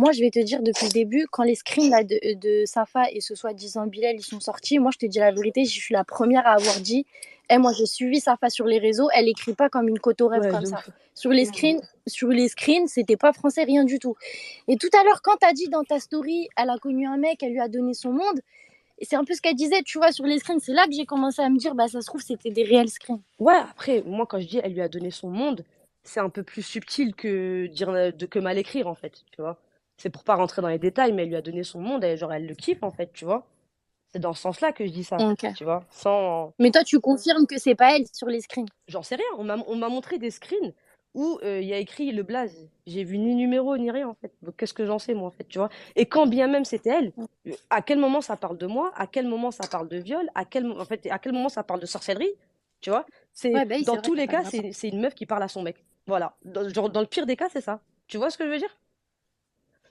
moi, je vais te dire depuis le début, quand les screens là, de Safa et ce soi-disant Bilal, ils sont sortis, moi, je te dis la vérité, je suis la première à avoir dit, eh, moi, j'ai suivi Safa sur les réseaux, elle écrit pas comme une cotorève Ouais, comme de ça. ouf. Sur les screens, c'était pas français, rien du tout. Et tout à l'heure, quand t'as dit dans ta story, elle a connu un mec, elle lui a donné son monde, et c'est un peu ce qu'elle disait, tu vois, sur les screens, c'est là que j'ai commencé à me dire, bah, ça se trouve, c'était des réels screens. Ouais, après, moi, quand je dis elle lui a donné son monde, c'est un peu plus subtil que dire que mal écrire, en fait, tu vois. C'est pour pas rentrer dans les détails, mais elle lui a donné son monde, et genre, elle le kiffe, en fait, tu vois. C'est dans ce sens-là que je dis ça, Ok. tu vois. Sans. Mais toi, tu confirmes que c'est pas elle sur les screens. J'en sais rien, on m'a montré des screens où il y a écrit le blaze. J'ai vu ni numéro, ni rien, en fait. Donc, qu'est-ce que j'en sais, moi, en fait, tu vois. Et quand bien même c'était elle, à quel moment ça parle de moi, à quel moment ça parle de viol, en fait, à quel moment ça parle de sorcellerie, tu vois. C'est, Ouais, bah oui, dans c'est vrai, tous y a les pas de cas, rapport. c'est une meuf qui parle à son mec. Voilà. Genre, dans le pire des cas, c'est ça. Tu vois ce que je veux dire?